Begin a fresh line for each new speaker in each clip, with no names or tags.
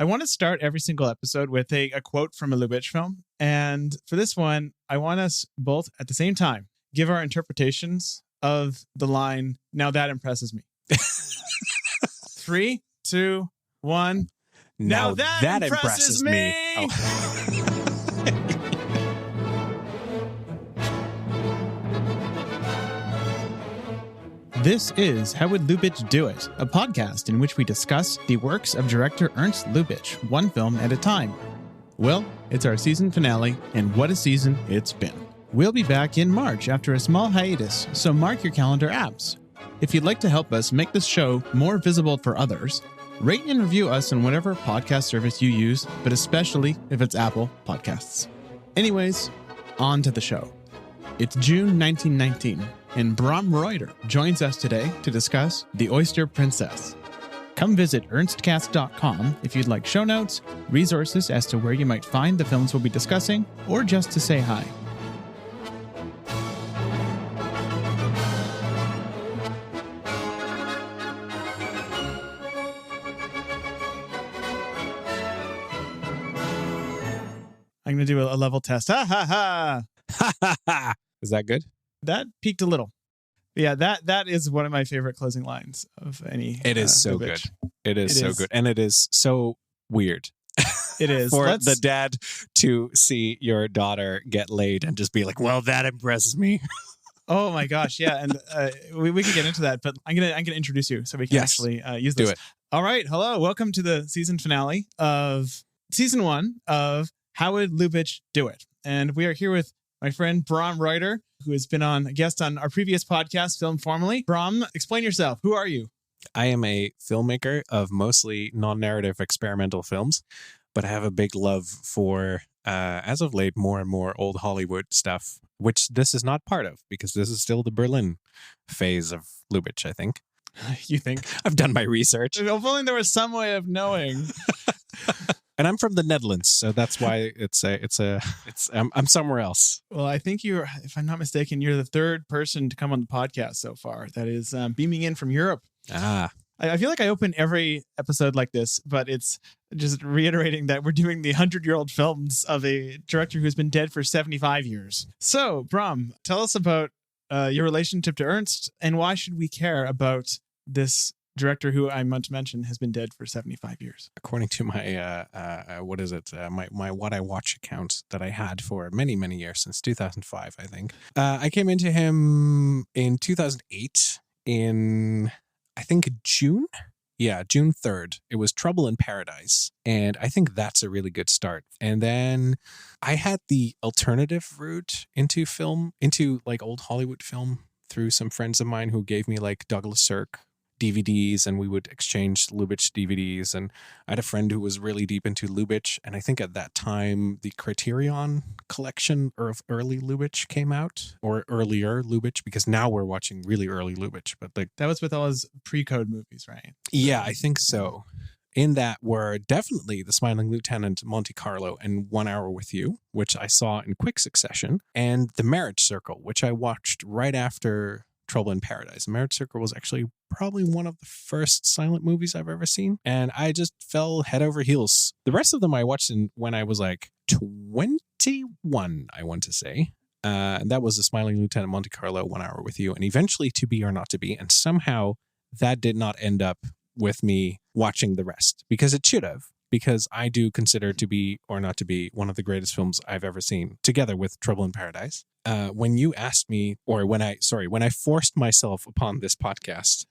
I want to start every single episode with a quote from a Lubitsch film. And for this one, I want us both at the same time give our interpretations of the line, "Now that impresses me." 3, 2, 1. Now that impresses me. Oh. This is How Would Lubitsch Do It, a podcast in which we discuss the works of director Ernst Lubitsch, one film at a time. Well, it's our season finale, and what a season it's been. We'll be back in March after a small hiatus, so mark your calendar apps. If you'd like to help us make this show more visible for others, rate and review us on whatever podcast service you use, but especially if it's Apple Podcasts. Anyways, on to the show. It's June 1919, and Bram Ruiter joins us today to discuss The Oyster Princess. Come visit ernstcast.com if you'd like show notes, resources as to where you might find the films we'll be discussing, or just to say hi. I'm going to do a level test. Ha ha ha!
Ha ha ha! Is that good?
That peaked a little. Yeah, that is one of my favorite closing lines of any.
It is so
Lubitsch.
good. It is so good. And it is so weird.
It is.
For the dad to see your daughter get laid and just be like, well, that impresses me.
Oh my gosh. Yeah. And we can get into that, but I'm going to introduce you so we can actually use this.
Do it.
All right. Hello. Welcome to the season finale of season 1 of How Would Lubitsch Do It? And we are here with my friend Bram Ruiter, who has been a guest on our previous podcast, Film Formally. Bram, explain yourself. Who are you?
I am a filmmaker of mostly non-narrative experimental films, but I have a big love for, as of late, more and more old Hollywood stuff, which this is not part of, because this is still the Berlin phase of Lubitsch, I think.
You think?
I've done my research.
If only there was some way of knowing.
And I'm from the Netherlands, so that's why I'm somewhere else.
Well, I think you're, if I'm not mistaken, you're the third person to come on the podcast so far that is beaming in from Europe.
Ah.
I feel like I open every episode like this, but it's just reiterating that we're doing the 100-year-old films of a director who's been dead for 75 years. So, Bram, tell us about your relationship to Ernst, and why should we care about this director who I meant to mention has been dead for 75 years.
According to my my What I Watch account that I had for many years, since 2005, I think. I came into him in 2008 in, I think, June. Yeah, June 3rd. It was Trouble in Paradise. And I think that's a really good start. And then I had the alternative route into film, into like old Hollywood film, through some friends of mine who gave me like Douglas Sirk DVDs, and we would exchange Lubitsch DVDs. And I had a friend who was really deep into Lubitsch, and I think at that time the Criterion collection of early Lubitsch came out, or earlier Lubitsch, because now we're watching really early Lubitsch. But like
that was with all his pre-code movies, right?
Yeah, I think so. In that were definitely The Smiling Lieutenant, Monte Carlo, and 1 Hour with You, which I saw in quick succession, and The Marriage Circle, which I watched right after Trouble in Paradise. Marriage Circle was actually probably one of the first silent movies I've ever seen, and I just fell head over heels. The rest of them I watched when I was like 21, I want to say. That was The Smiling Lieutenant, Monte Carlo, 1 Hour with You, and eventually To Be or Not to Be, and somehow that did not end up with me watching the rest, because it should have, because I do consider To Be or Not to Be one of the greatest films I've ever seen, together with Trouble in Paradise. When you asked me, or when I forced myself upon this podcast,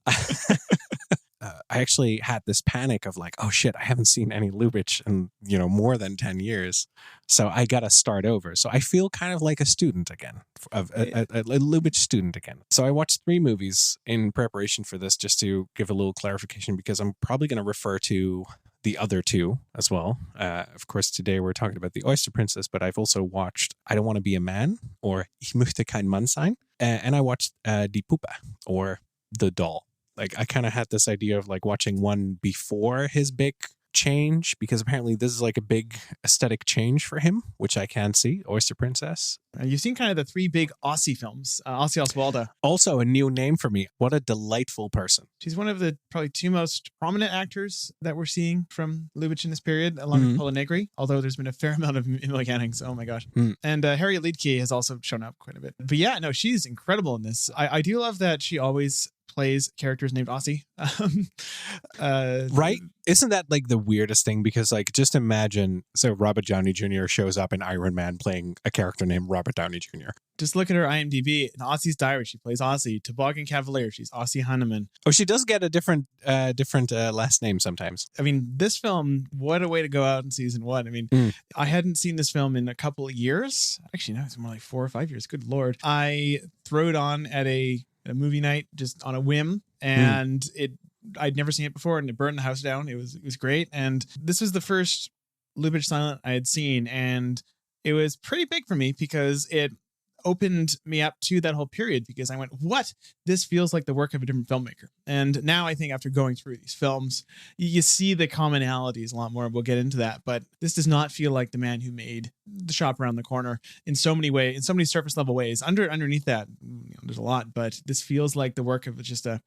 I actually had this panic of like, oh shit, I haven't seen any Lubitsch in, more than 10 years. So I got to start over. So I feel kind of like a student again, a Lubitsch student again. So I watched 3 movies in preparation for this, just to give a little clarification, because I'm probably going to refer to the other 2 as well. Of course, today we're talking about The Oyster Princess, but I've also watched I Don't Want to Be a Man, or Ich möchte kein Mann sein. And I watched Die Puppe, or The Doll. Like, I kind of had this idea of like watching one before his big change, because apparently this is like a big aesthetic change for him, which I can see. Oyster Princess.
You've seen kind of the three big Ossi films. Ossi Oswalda.
Also a new name for me. What a delightful person.
She's one of the probably two most prominent actors that we're seeing from Lubitsch in this period, along with Paula Negri, although there's been a fair amount of Emily Oh my gosh. And Harriet Liedtke has also shown up quite a bit. But yeah, no, she's incredible in this. I do love that she always plays characters named Ossi.
Right? Isn't that like the weirdest thing? Because like, just imagine, so Robert Downey Jr. shows up in Iron Man playing a character named Robert Downey Jr.
Just look at her IMDb. In Ossi's Diary, she plays Ossi. Toboggan Cavalier, she's Ossi Hanneman.
Oh, she does get a different last name sometimes.
I mean, this film, what a way to go out in season one. I mean, I hadn't seen this film in a couple of years. Actually, no, it's more like 4 or 5 years. Good Lord. I threw it on at a movie night just on a whim, and I'd never seen it before, and it burned the house down. It was great. And this was the first Lubitsch silent I had seen, and it was pretty big for me because it opened me up to that whole period, because I went, what? This feels like the work of a different filmmaker. And now I think after going through these films, you see the commonalities a lot more. We'll get into that, but this does not feel like the man who made The Shop Around the Corner in so many ways, in so many surface level ways. Underneath that, there's a lot, but this feels like the work of just a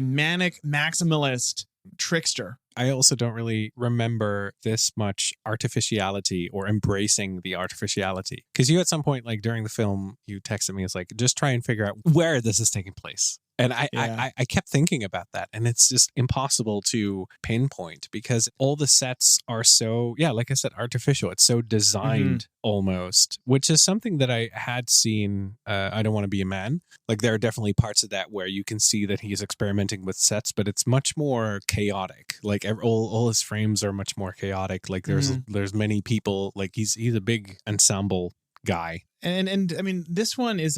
manic maximalist trickster.
I also don't really remember this much artificiality or embracing the artificiality. Because you at some point, like during the film, you texted me, it's like, just try and figure out where this is taking place. And I kept thinking about that, and it's just impossible to pinpoint because all the sets are so, like I said, artificial. It's so designed almost, which is something that I had seen. I Don't Want to Be a Man. Like there are definitely parts of that where you can see that he's experimenting with sets, but it's much more chaotic. Like all his frames are much more chaotic. Like there's many people. Like he's a big ensemble guy.
And I mean, this one is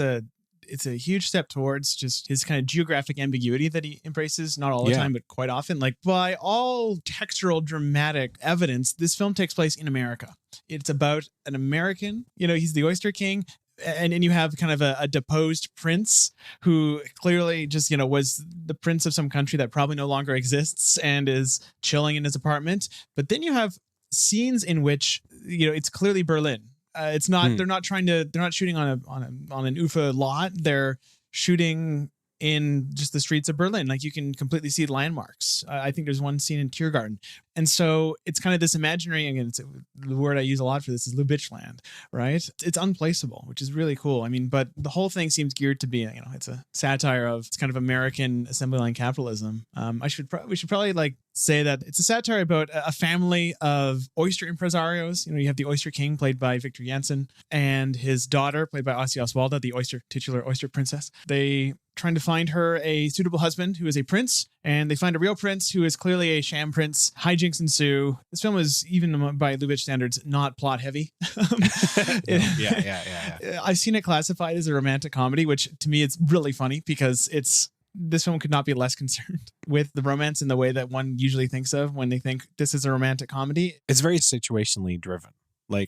it's a huge step towards just his kind of geographic ambiguity that he embraces, not all the time, but quite often. Like by all textural dramatic evidence, this film takes place in America. It's about an American, he's the Oyster King. And you have kind of a deposed prince who clearly just, was the prince of some country that probably no longer exists and is chilling in his apartment. But then you have scenes in which, it's clearly Berlin. It's not. They're not shooting on an UFA lot. They're shooting in just the streets of Berlin. Like you can completely see landmarks. I think there's one scene in Tiergarten. And so it's kind of this imaginary, again, the word I use a lot for this is Lubitsch land, right? It's unplaceable, which is really cool. I mean, but the whole thing seems geared to be, it's a satire of it's kind of American assembly line capitalism. We should probably like say that it's a satire about a family of oyster impresarios. You have the Oyster King played by Victor Janssen and his daughter played by Ossi Oswalda, the titular oyster princess. They trying to find her a suitable husband who is a prince, and they find a real prince who is clearly a sham prince. Hijinks ensue. This film is, even by Lubitsch standards, not plot heavy. I've seen it classified as a romantic comedy, which to me it's really funny because this film could not be less concerned with the romance in the way that one usually thinks of when they think this is a romantic comedy.
It's very situationally driven.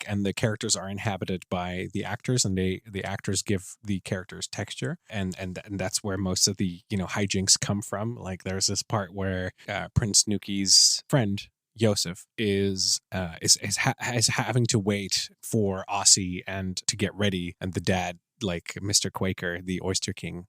And the characters are inhabited by the actors, and the actors give the characters texture, and that's where most of the hijinks come from. Like there's this part where Prince Nuki's friend Joseph is having to wait for Ossi and to get ready, and the dad, like Mr. Quaker, the Oyster King,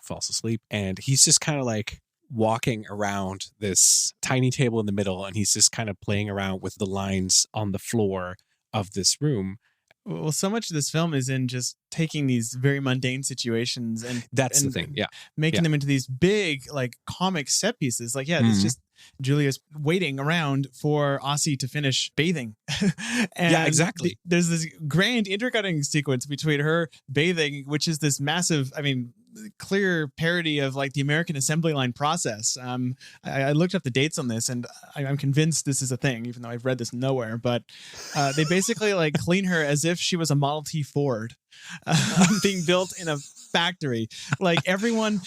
falls asleep, and he's just kind of like walking around this tiny table in the middle, and he's just kind of playing around with the lines on the floor of this room.
Well, so much of this film is in just taking these very mundane situations and
that's the thing,
making them into these big like comic set pieces. Like, it's just Julia's waiting around for Ossi to finish bathing. And
exactly.
There's this grand intercutting sequence between her bathing, which is this massive, clear parody of like the American assembly line process. I looked up the dates on this, and I'm convinced this is a thing, even though I've read this nowhere. But they basically like clean her as if she was a Model T Ford being built in a factory. Like everyone,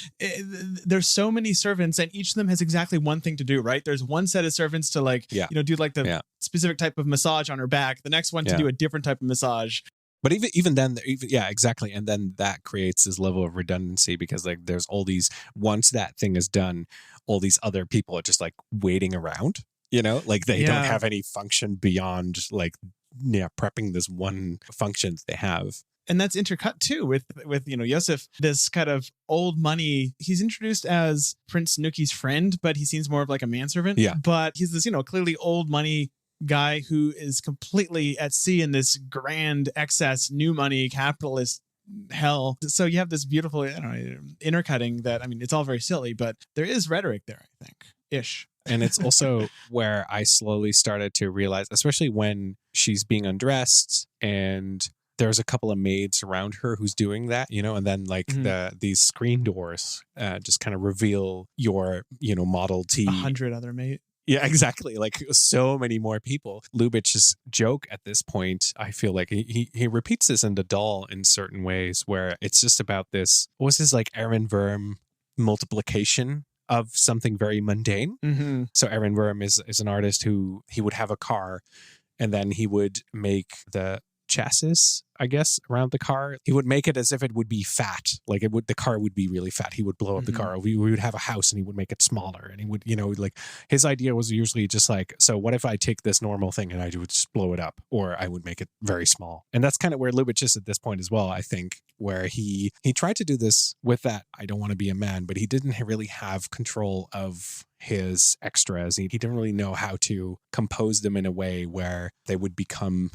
there's so many servants, and each of them has exactly one thing to do. Right? There's one set of servants to like do like the specific type of massage on her back. The next one to do a different type of massage.
But even then, exactly. And then that creates this level of redundancy because like there's all these, once that thing is done, all these other people are just like waiting around. You know, like they don't
Yeah.
have any function beyond like, prepping this one function that they have.
And that's intercut too with Yosef, this kind of old money. He's introduced as Prince Nuki's friend, but he seems more of like a manservant.
Yeah.
But he's this, clearly old money guy who is completely at sea in this grand excess, new money, capitalist hell. So you have this beautiful, intercutting that, it's all very silly, but there is rhetoric there, I think, ish.
And it's also where I slowly started to realize, especially when she's being undressed and there's a couple of maids around her who's doing that, and then like these screen doors just kind of reveal your, Model T.
100 other maids.
Yeah, exactly. Like so many more people. Lubitsch's joke at this point, I feel like he repeats this in The Doll in certain ways where it's just about this, what was his like Aaron Worm multiplication of something very mundane.
Mm-hmm.
So Aaron Worm is an artist who he would have a car and then he would make the chassis, I guess, around the car. He would make it as if it would be fat. Like the car would be really fat. He would blow up the car. We would have a house and he would make it smaller. And he would, like his idea was usually just like, so what if I take this normal thing and I would just blow it up, or I would make it very small. And that's kind of where Lubitsch is at this point as well, I think, where he tried to do this with that I don't want to be a man, but he didn't really have control of his extras. He didn't really know how to compose them in a way where they would become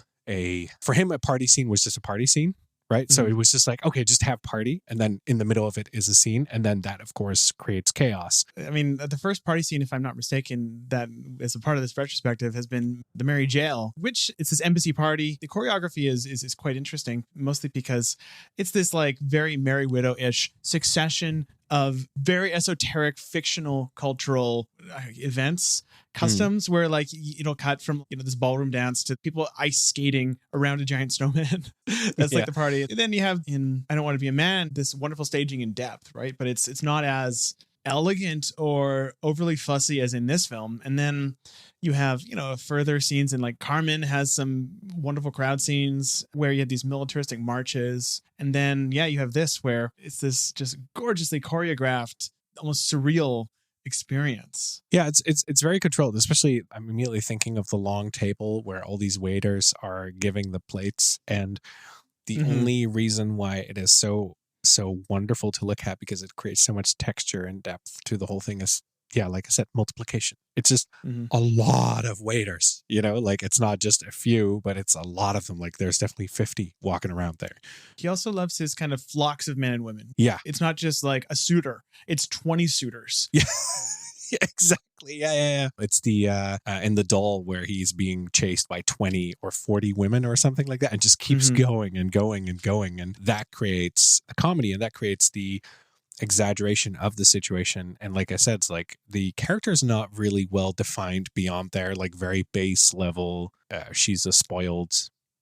for him, a party scene was just a party scene, right? So it was just like, okay, just have party. And then in the middle of it is a scene. And then that, of course, creates chaos.
The first party scene, if I'm not mistaken, that as a part of this retrospective has been the Merry Jail, which it's this embassy party. The choreography is quite interesting, mostly because it's this like very Merry Widow-ish succession of very esoteric fictional cultural events, customs where like it'll cut from this ballroom dance to people ice skating around a giant snowman. That's like the party. And then you have in I Don't Want to Be a Man this wonderful staging in depth, right? But it's not as elegant or overly fussy as in this film. And then you have further scenes in like Carmen has some wonderful crowd scenes where you have these militaristic marches, and then you have this where it's this just gorgeously choreographed, almost surreal experience.
Yeah, it's very controlled. Especially, I'm immediately thinking of the long table where all these waiters are giving the plates, and the only reason why it is so wonderful to look at, because it creates so much texture and depth to the whole thing, is like I said, multiplication. It's just a lot of waiters, like it's not just a few, but it's a lot of them. Like there's definitely 50 walking around there.
He also loves his kind of flocks of men and women.
Yeah.
It's not just like a suitor, it's 20 suitors.
Yeah. Yeah, exactly. Yeah. It's the in The Doll where he's being chased by 20 or 40 women or something like that, and just keeps going and going and going, and that creates a comedy, and that creates the exaggeration of the situation. And like I said, it's like the character is not really well defined beyond their like very base level. She's a spoiled,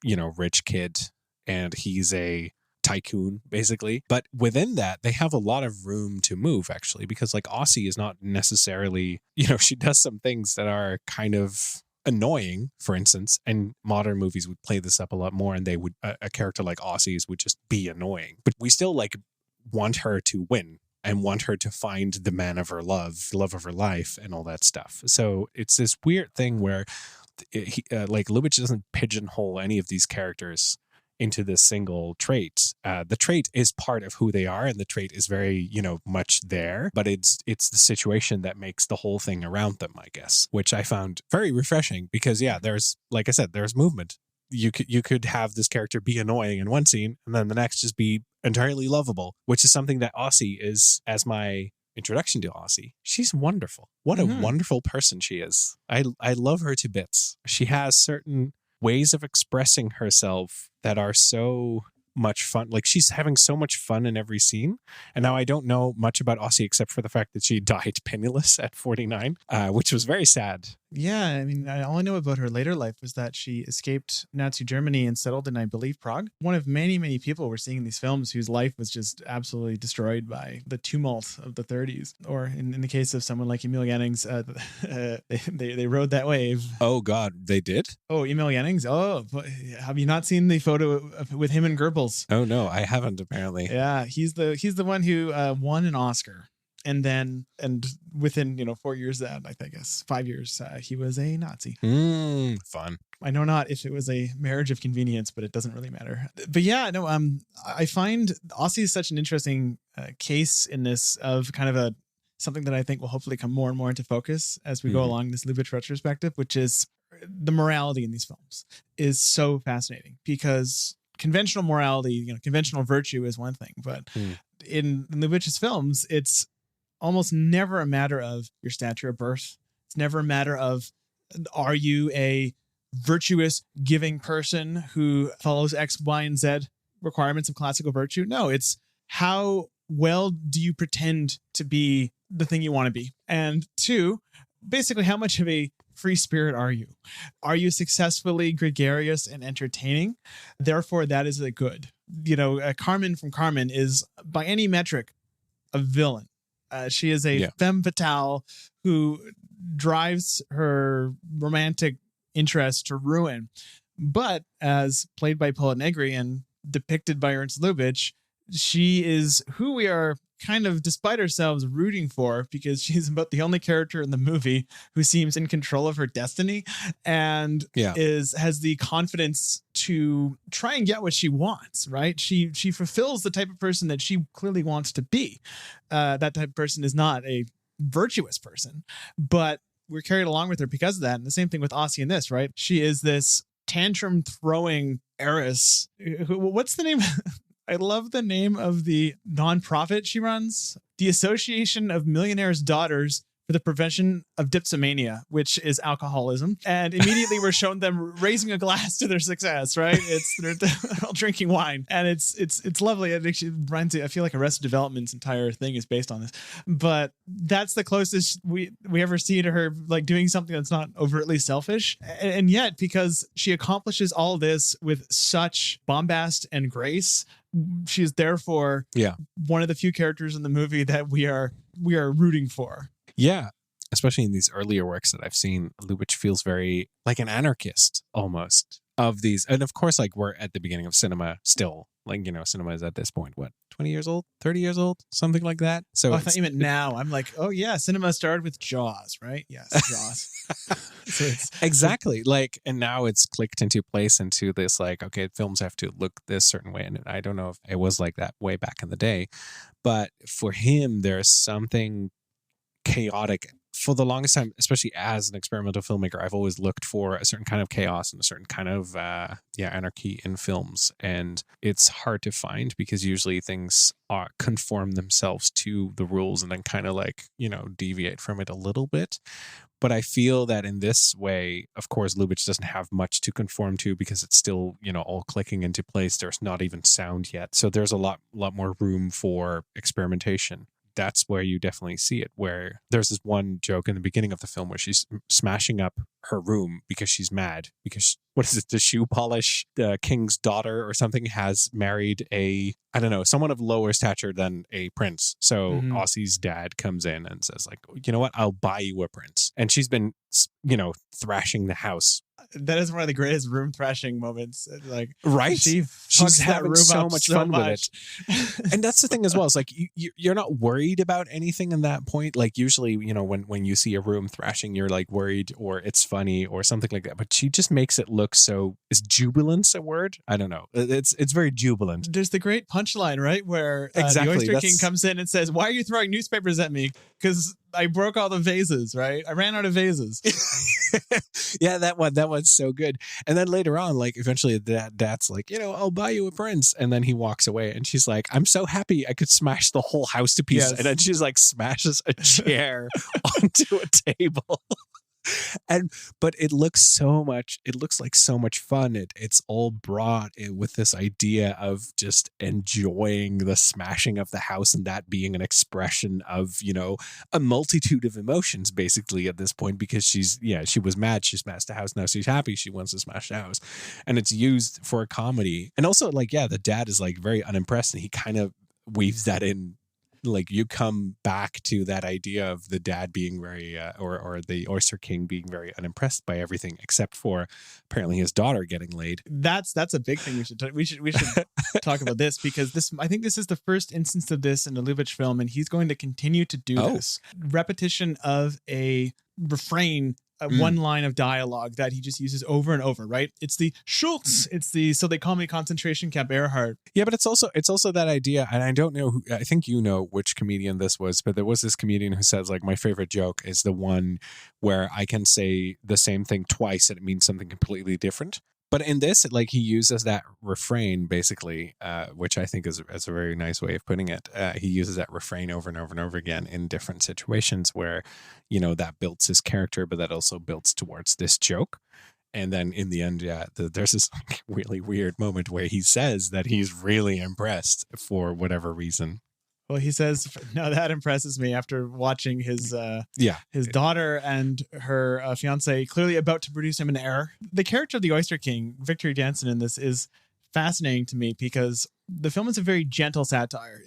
rich kid, and he's a tycoon basically. But within that, they have a lot of room to move actually, because like Ossi is not necessarily, she does some things that are kind of annoying, for instance, and modern movies would play this up a lot more, and they would a character like Ossi's would just be annoying, but we still like want her to win and want her to find the man of her love of her life and all that stuff. So it's this weird thing where like Lubitsch doesn't pigeonhole any of these characters into this single trait. The trait is part of who they are, and the trait is very, much there, but it's the situation that makes the whole thing around them, I guess, which I found very refreshing because there's, like I said, there's movement. You could have this character be annoying in one scene and then the next just be entirely lovable, which is something that Ossi is, as my introduction to Ossi. She's wonderful. What a wonderful person she is. I love her to bits. She has certain ways of expressing herself that are so much fun. Like she's having so much fun in every scene. And now I don't know much about Ossi except for the fact that she died penniless at 49, which was very sad.
Yeah, all I know about her later life was that she escaped Nazi Germany and settled in, I believe, Prague. One of many, many people we're seeing in these films whose life was just absolutely destroyed by the tumult of the 30s. Or in the case of someone like Emil Jannings, they rode that wave.
Oh, God, they did?
Oh, Emil Jannings? Oh, have you not seen the photo with him and Goebbels?
Oh, no, I haven't, apparently.
Yeah, he's the one who won an Oscar. And within 4 years of that, I guess 5 years, he was a Nazi.
Fun.
I know not if it was a marriage of convenience, but it doesn't really matter. But yeah, no, I find Ossi is such an interesting case in this of kind of something that I think will hopefully come more and more into focus as we go along this Lubitsch retrospective, which is the morality in these films is so fascinating because conventional morality, conventional virtue is one thing, but in Lubitsch's films, it's almost never a matter of your stature of birth. It's never a matter of, are you a virtuous, giving person who follows X, Y, and Z requirements of classical virtue? No, it's how well do you pretend to be the thing you want to be? And two, basically, how much of a free spirit are you? Are you successfully gregarious and entertaining? Therefore, that is a good. Carmen from Carmen is, by any metric, a villain. She is a femme fatale who drives her romantic interest to ruin. But as played by Paula Negri and depicted by Ernst Lubitsch, she is who we are kind of, despite ourselves, rooting for, because she's about the only character in the movie who seems in control of her destiny and has the confidence to try and get what she wants, right? She fulfills the type of person that she clearly wants to be. That type of person is not a virtuous person, but we're carried along with her because of that. And the same thing with Ossi in this, right? She is this tantrum throwing heiress. What's the name? I love the name of the nonprofit she runs, the Association of Millionaires' Daughters for the Prevention of Dipsomania, which is alcoholism. And immediately we're shown them raising a glass to their success, right? They're all drinking wine. And it's lovely. It actually reminds me, I feel like Arrested Development's entire thing is based on this. But that's the closest we ever see to her like doing something that's not overtly selfish. And yet, because she accomplishes all this with such bombast and grace, she is therefore one of the few characters in the movie that we are rooting for.
Yeah, especially in these earlier works that I've seen, Lubitsch feels very like an anarchist almost of these. And of course, like we're at the beginning of cinema still. Like, cinema is at this point, what, 20 years old, 30 years old, something like that. So
I thought you meant now. I'm like, oh yeah, cinema started with Jaws, right? Yes, Jaws.
Exactly. Like, and now it's clicked into place into this, like, okay, films have to look this certain way. And I don't know if it was like that way back in the day, but for him, there's something chaotic. For the longest time, especially as an experimental filmmaker, I've always looked for a certain kind of chaos and a certain kind of anarchy in films, and it's hard to find because usually things conform themselves to the rules and then kind of like deviate from it a little bit. But I feel that in this way, of course, Lubitsch doesn't have much to conform to because it's still all clicking into place. There's not even sound yet, so there's a lot more room for experimentation. That's where you definitely see it, where there's this one joke in the beginning of the film where she's smashing up her room because she's mad because the shoe polish king's daughter or something has married someone of lower stature than a prince. So Ossi's dad comes in and says like, you know what, I'll buy you a prince. And she's been, thrashing the house.
That is one of the greatest room thrashing moments. Like,
right? She's having so much fun with it. And that's the thing as well. It's like you're not worried about anything in that point. Like usually, when you see a room thrashing, you're like worried or it's funny or something like that. But she just makes it look so. Is jubilance a word? I don't know. It's very jubilant.
There's the great punchline, right, where the Oyster King comes in and says, "Why are you throwing newspapers at me? Because I broke all the vases, right? I ran out of vases."
Yeah, that one's so good. And then later on, like eventually dad's like, I'll buy you a prince. And then he walks away and she's like, I'm so happy I could smash the whole house to pieces. Yes. And then she's like smashes a chair onto a table. But it looks like so much fun. It's all brought with this idea of just enjoying the smashing of the house and that being an expression of, a multitude of emotions basically at this point, because she was mad. She smashed the house. Now she's happy. She wants to smash the house. And it's used for a comedy. And also the dad is like very unimpressed and he kind of weaves that in like you come back to that idea of the dad being very, or the Oyster King being very unimpressed by everything except for apparently his daughter getting laid.
That's a big thing. We should talk about this, because I think this is the first instance of this in a Lubitsch film, and he's going to continue to do this repetition of a refrain. One line of dialogue that he just uses over and over, right? It's the Schultz. It's the so they call me concentration camp Earhart.
Yeah, but it's also that idea, and I don't know who, I think you know which comedian this was, but there was this comedian who says like my favorite joke is the one where I can say the same thing twice and it means something completely different. But in this, like he uses that refrain basically, which I think is a very nice way of putting it. He uses that refrain over and over and over again in different situations where, you know, that builds his character, but that also builds towards this joke. And then in the end, there's this really weird moment where he says that he's really impressed for whatever reason.
Well, he says, no, that impresses me after watching his daughter and her fiance clearly about to produce him an heir. The character of the Oyster King, Victor Jansen, in this is fascinating to me because the film is a very gentle satire.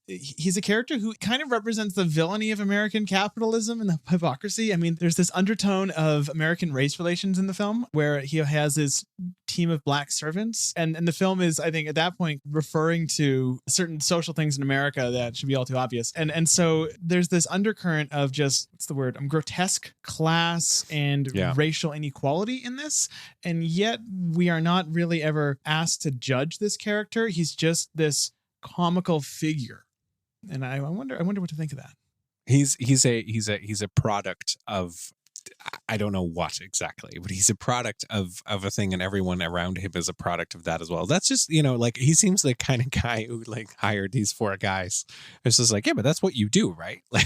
He's a character who kind of represents the villainy of American capitalism and the hypocrisy. I mean, there's this undertone of American race relations in the film where he has his team of black servants. And the film is, I think, at that point, referring to certain social things in America that should be all too obvious. And so there's this undercurrent of just, what's the word? Grotesque class and racial inequality in this. And yet we are not really ever asked to judge this character. He's just this comical figure. And I wonder what to think of that.
He's a product of, I don't know what exactly, but he's a product of a thing, and everyone around him is a product of that as well. That's just, you know, like he seems the kind of guy who like hired these 4 guys. It's just like, yeah, but that's what you do, right? Like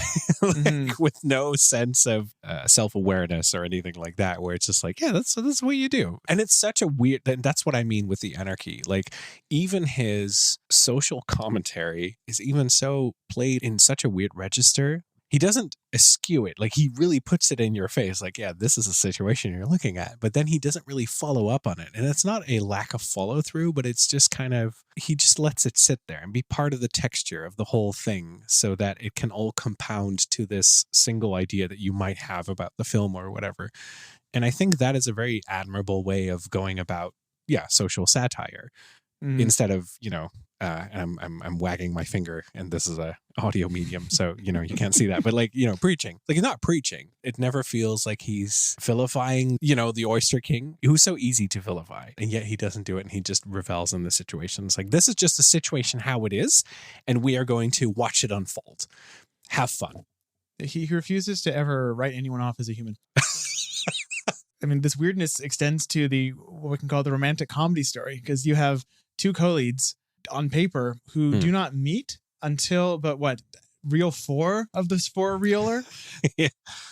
with no sense of self-awareness or anything like that, where it's just like, yeah, that's what you do. And it's such a weird, and that's what I mean with the anarchy. Like even his social commentary is even so played in such a weird register. He doesn't eschew it. Like he really puts it in your face. Like, yeah, this is a situation you're looking at, but then he doesn't really follow up on it. And it's not a lack of follow through, but it's just kind of, he just lets it sit there and be part of the texture of the whole thing so that it can all compound to this single idea that you might have about the film or whatever. And I think that is a very admirable way of going about, social satire instead of, you know, and I'm wagging my finger, and this is a audio medium, so you know you can't see that. But like, you know, preaching, like he's not preaching. It never feels like he's vilifying, you know, the Oyster King, who's so easy to vilify, and yet he doesn't do it, and he just revels in the situations. Like this is just a situation how it is, and we are going to watch it unfold. Have fun.
He refuses to ever write anyone off as a human. I mean, this weirdness extends to what we can call the romantic comedy story, because you have 2 co-leads on paper who do not meet until about reel 4 of this 4-reeler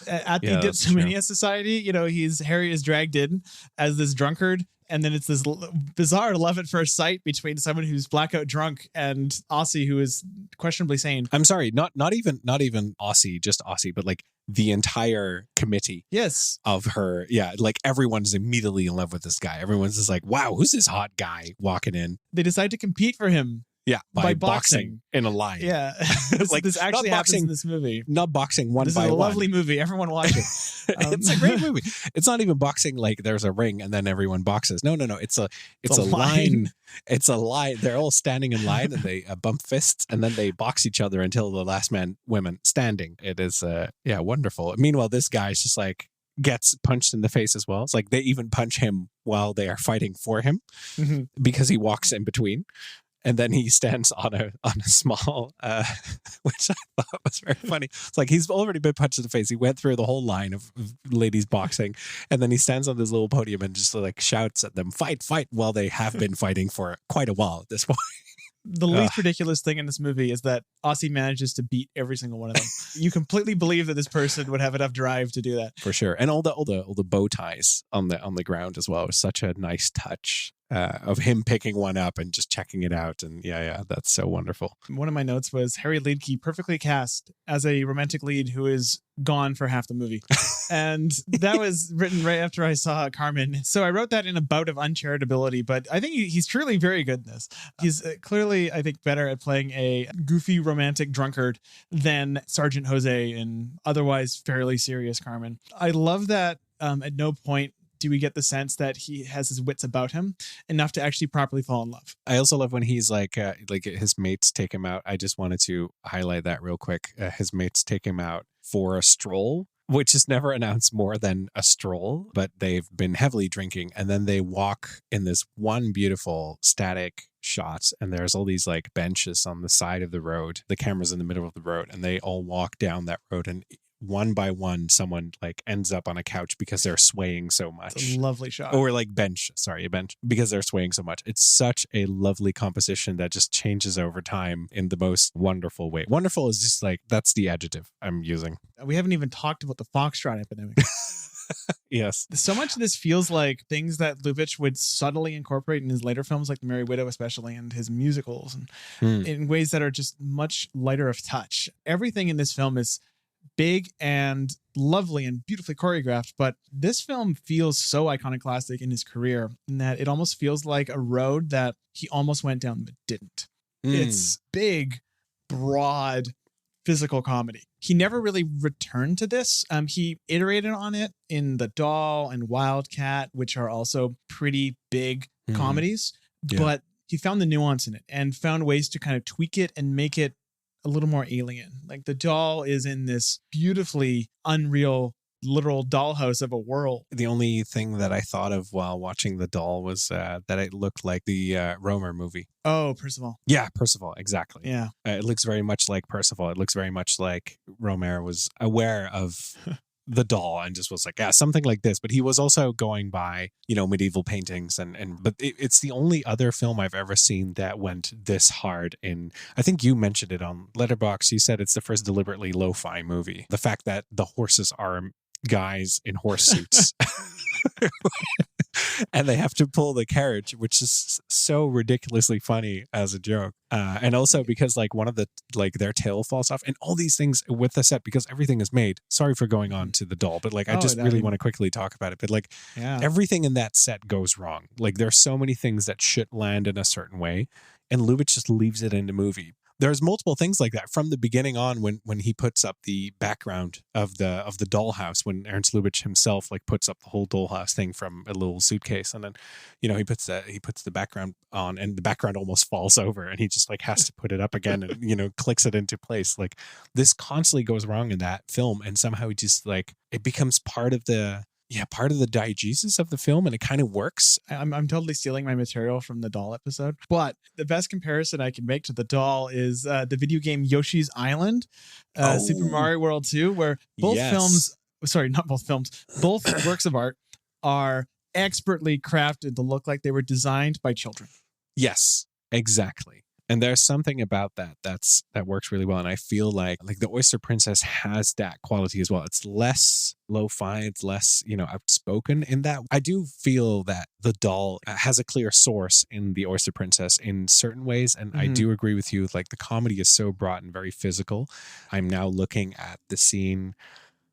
at the Dipsomania Society. You know, Harry is dragged in as this drunkard, and then it's this bizarre love at first sight between someone who's blackout drunk and Ossi, who is questionably sane.
I'm sorry, not even Ossi, just Ossi, but like the entire committee of her. Yeah, like everyone's immediately in love with this guy. Everyone's just like, wow, who's this hot guy walking in?
They decide to compete for him.
Yeah, by boxing in a line.
Yeah, this actually happens in this movie.
Not boxing one by one.
This is a lovely movie. Everyone watch it.
It's a great movie. It's not even boxing like there's a ring and then everyone boxes. No. It's a line. It's a line. They're all standing in line and they bump fists and then they box each other until the last women standing. It is wonderful. Meanwhile, this guy's just like gets punched in the face as well. It's like they even punch him while they are fighting for him because he walks in between. And then he stands on a small, which I thought was very funny. It's like he's already been punched in the face. He went through the whole line of ladies boxing, and then he stands on this little podium and just like shouts at them, "Fight, fight!" While they have been fighting for quite a while at this point.
The least ridiculous thing in this movie is that Ossi manages to beat every single one of them. You completely believe that this person would have enough drive to do that.
For sure. And all the bow ties on the ground as well is such a nice touch. of him picking one up and just checking it out. And yeah, that's so wonderful.
One of my notes was Harry Liedtke perfectly cast as a romantic lead who is gone for half the movie. And that was written right after I saw Carmen. So I wrote that in a bout of uncharitability, but I think he's truly very good in this. He's clearly, I think, better at playing a goofy romantic drunkard than Sergeant Jose in otherwise fairly serious Carmen. I love that at no point do we get the sense that he has his wits about him enough to actually properly fall in love.
I also love when he's like his mates take him out. I just wanted to highlight that real quick. His mates take him out for a stroll, which is never announced more than a stroll, but they've been heavily drinking. And then they walk in this one beautiful static shot. And there's all these like benches on the side of the road. The camera's in the middle of the road and they all walk down that road. And one by one, someone like ends up on a couch because they're swaying so much.
It's a lovely shot.
Or like a bench because they're swaying so much. It's such a lovely composition that just changes over time in the most wonderful way. Wonderful is just like, that's the adjective I'm using.
We haven't even talked about the foxtrot epidemic.
Yes.
So much of this feels like things that Lubitsch would subtly incorporate in his later films, like The Merry Widow especially, and his musicals, and in ways that are just much lighter of touch. Everything in this film is big and lovely and beautifully choreographed, but this film feels so iconoclastic in his career in that it almost feels like a road that he almost went down but didn't. It's big, broad, physical comedy. He never really returned to this. He iterated on it in The Doll and Wildcat, which are also pretty big comedies, but he found the nuance in it and found ways to kind of tweak it and make it a little more alien. Like The Doll is in this beautifully unreal, literal dollhouse of a world.
The only thing that I thought of while watching The Doll was that it looked like the Romer movie.
Oh, Percival.
Yeah, Percival, exactly.
Yeah.
It looks very much like Percival. It looks very much like Romer was aware of The Doll and just was like, yeah, something like this. But he was also going by, medieval paintings but it's the only other film I've ever seen that went this hard in. I think you mentioned it on Letterboxd. You said it's the first deliberately lo-fi movie. The fact that the horses are guys in horse suits and they have to pull the carriage, which is so ridiculously funny as a joke. And also because like one of the, like their tail falls off and all these things with the set, because everything is made. Sorry for going on to The Doll, but like, I just really want to quickly talk about it. But like everything in that set goes wrong. Like there's so many things that should land in a certain way. And Lubitsch just leaves it in the movie. There's multiple things like that from the beginning on when he puts up the background of the dollhouse, when Ernst Lubitsch himself like puts up the whole dollhouse thing from a little suitcase, and then he puts the background on and the background almost falls over and he just like has to put it up again and clicks it into place. Like this constantly goes wrong in that film, and somehow it just like it becomes part of the diegesis of the film, and it kind of works.
I'm totally stealing my material from the Doll episode, but the best comparison I can make to the Doll is the video game Yoshi's Island, Super Mario World 2, where both works of art are expertly crafted to look like they were designed by children.
Yes, exactly. And there's something about that works really well. And I feel like the Oyster Princess has that quality as well. It's less lo-fi, it's less, outspoken in that. I do feel that The Doll has a clear source in the Oyster Princess in certain ways. And I do agree with you. Like the comedy is so broad and very physical. I'm now looking at the scene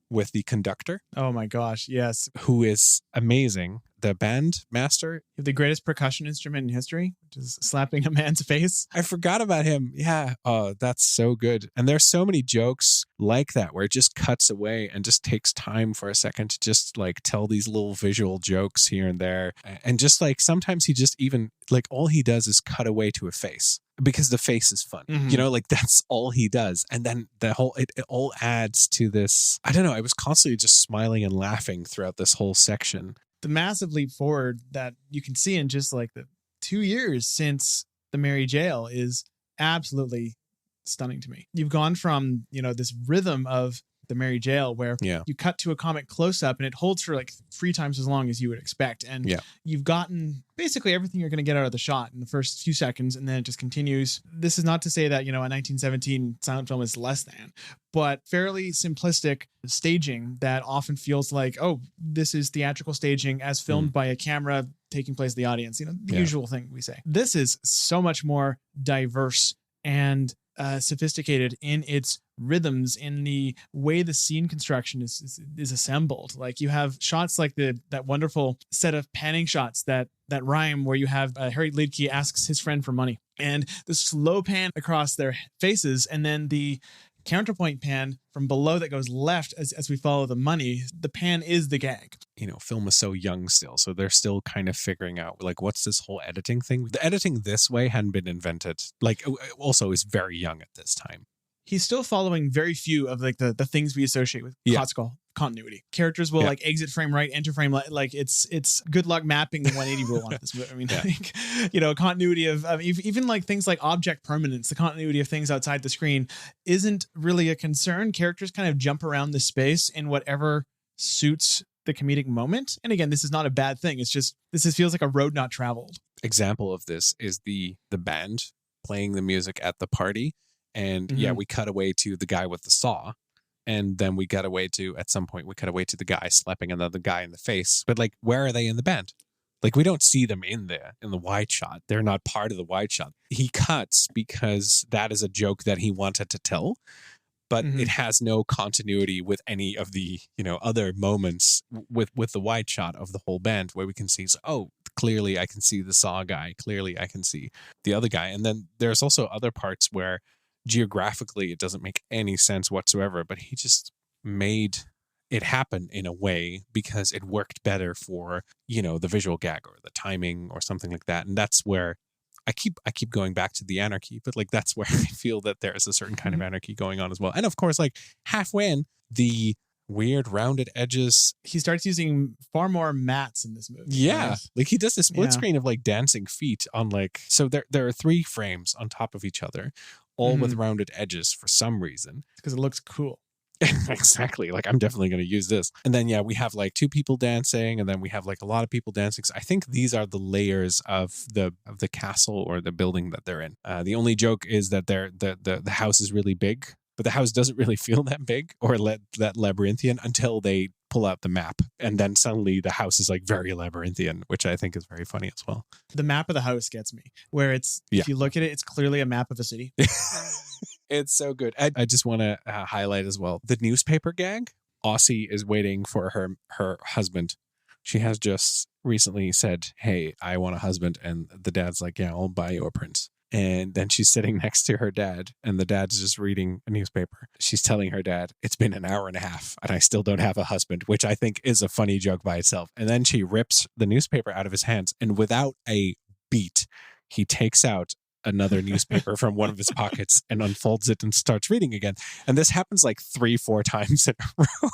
with the conductor.
Oh my gosh, yes.
Who is amazing. The band master.
The greatest percussion instrument in history, which is slapping a man's face.
I forgot about him. Yeah. Oh, that's so good. And there's so many jokes like that where it just cuts away and just takes time for a second to just like tell these little visual jokes here and there. And just like sometimes he just even like all he does is cut away to a face, because the face is fun. Like that's all he does. And then it all adds to this. I don't know. I was constantly just smiling and laughing throughout this whole section.
The massive leap forward that you can see in just like the 2 years since The Merry Jail is absolutely stunning to me. You've gone from, this rhythm of The Merry Jail where you cut to a comic close up and it holds for like 3 times as long as you would expect. And you've gotten basically everything you're going to get out of the shot in the first few seconds, and then it just continues. This is not to say that, a 1917 silent film is less than, but fairly simplistic staging that often feels like, oh, this is theatrical staging as filmed by a camera taking place in the audience, the usual thing we say. This is so much more diverse and sophisticated in its rhythms, in the way the scene construction is assembled. Like you have shots like that wonderful set of panning shots that rhyme, where you have Harry Liedtke asks his friend for money, and the slow pan across their faces, and then the counterpoint pan from below that goes left as we follow the money. The pan is the gag.
Film is so young still, so they're still kind of figuring out, like, what's this whole editing thing? The editing this way hadn't been invented. Like, also is very young at this time.
He's still following very few of like the things we associate with classical continuity. Characters will like exit frame right, enter frame left. Like it's good luck mapping the 180 rule on this movie. I mean, continuity of even like things like object permanence, the continuity of things outside the screen isn't really a concern. Characters kind of jump around the space in whatever suits the comedic moment. And again, this is not a bad thing. It's just feels like a road not traveled.
Example of this is the band playing the music at the party. And we cut away to the guy with the saw. And then we cut away to the guy slapping another guy in the face. But like, where are they in the band? Like, we don't see them in the wide shot. They're not part of the wide shot. He cuts because that is a joke that he wanted to tell, but it has no continuity with any of the, other moments with the wide shot of the whole band, where we can see, clearly I can see the saw guy. Clearly I can see the other guy. And then there's also other parts where geographically it doesn't make any sense whatsoever, but he just made it happen in a way because it worked better for, the visual gag or the timing or something like that. And that's where I keep going back to the anarchy, but like, that's where I feel that there's a certain kind of anarchy going on as well. And of course, like halfway in, the weird rounded edges.
He starts using far more mats in this movie.
Yeah.
Right?
Like he does the split screen of like dancing feet on like, so there are 3 frames on top of each other, all with rounded edges for some reason.
Because it looks cool.
Exactly. Like, I'm definitely going to use this. And then, we have like 2 people dancing, and then we have like a lot of people dancing. So I think these are the layers of the castle or the building that they're in. The only joke is that the house is really big, but the house doesn't really feel that big or that labyrinthian until they pull out the map. And then suddenly the house is like very labyrinthian, which I think is very funny as well.
The map of the house gets me, where it's, if you look at it, it's clearly a map of a city.
It's so good. I just want to highlight as well the newspaper gag. Ossi is waiting for her husband. She has just recently said, "Hey, I want a husband." And the dad's like, "Yeah, I'll buy you a prince." And then she's sitting next to her dad, and the dad's just reading a newspaper. She's telling her dad, "It's been an hour and a half, and I still don't have a husband," which I think is a funny joke by itself. And then she rips the newspaper out of his hands, and without a beat, he takes out another newspaper from one of his pockets and unfolds it and starts reading again. And this happens like 3-4 times in a row.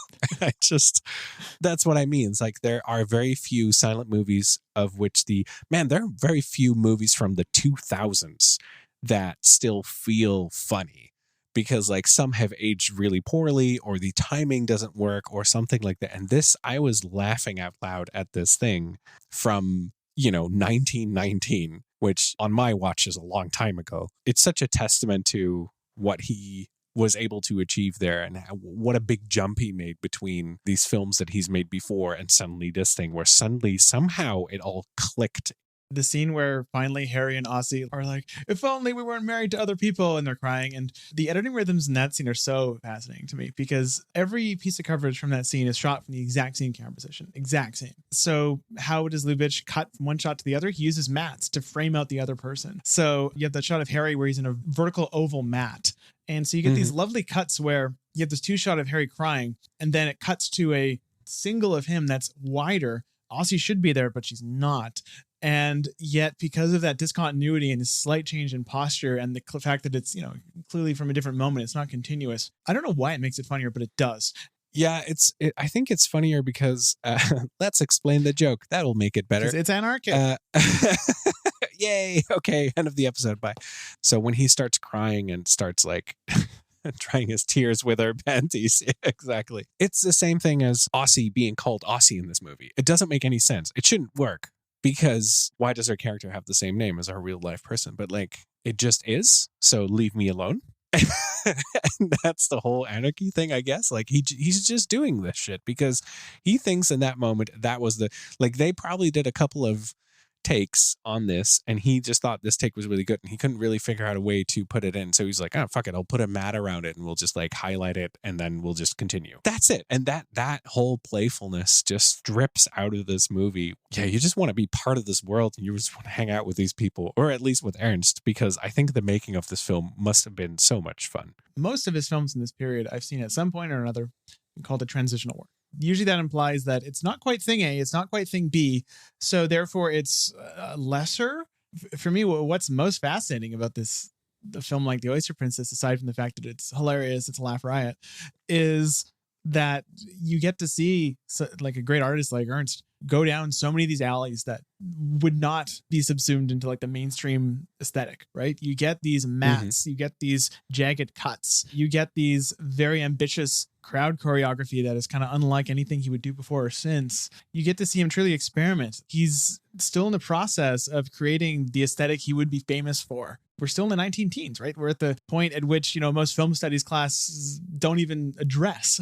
That's what I mean. It's like there are very few silent movies of which there are very few movies from the 2000s that still feel funny, because like some have aged really poorly or the timing doesn't work or something like that. And this, I was laughing out loud at this thing from 1919, which on my watch is a long time ago. It's such a testament to what he was able to achieve there and what a big jump he made between these films that he's made before and suddenly this thing where suddenly somehow it all clicked.
The scene where finally Harry and Ossi are like, "If only we weren't married to other people," and they're crying. And the editing rhythms in that scene are so fascinating to me, because every piece of coverage from that scene is shot from the exact same camera position, exact same. So how does Lubitsch cut from one shot to the other? He uses mats to frame out the other person. So you have that shot of Harry where he's in a vertical oval mat. And so you get these lovely cuts where you have this 2 shot of Harry crying, and then it cuts to a single of him that's wider. Ossi should be there, but she's not. And yet, because of that discontinuity and this slight change in posture and the fact that it's, clearly from a different moment, it's not continuous. I don't know why it makes it funnier, but it does.
Yeah, I think it's funnier because let's explain the joke. That'll make it better.
It's anarchic.
Yay. Okay. End of the episode. Bye. So when he starts crying and starts like drying his tears with her panties. Exactly. It's the same thing as Ossi being called Ossi in this movie. It doesn't make any sense. It shouldn't work. Because why does her character have the same name as our real life person? But like, it just is. So leave me alone. And that's the whole anarchy thing, I guess. Like he's just doing this shit because he thinks in that moment that was they probably did a couple of takes on this, and he just thought this take was really good, and he couldn't really figure out a way to put it in. So he's like, oh, fuck it, I'll put a mat around it and we'll just like highlight it and then we'll just continue. That's it. And that whole playfulness just strips out of this movie. Yeah, you just want to be part of this world and you just want to hang out with these people, or at least with Ernst, because I think the making of this film must have been so much fun.
Most of his films in this period I've seen at some point or another called a transitional work. Usually that implies that it's not quite thing A, it's not quite thing B, so therefore it's lesser. For me, what's most fascinating about the film like The Oyster Princess, aside from the fact that it's hilarious, it's a laugh riot, is that you get to see like a great artist like Ernst go down so many of these alleys that would not be subsumed into like the mainstream aesthetic, right? You get these mats, you get these jagged cuts, you get these very ambitious crowd choreography that is kind of unlike anything he would do before or since. You get to see him truly experiment. He's still in the process of creating the aesthetic he would be famous for. We're still in the 19 teens, right? We're at the point at which, most film studies classes don't even address,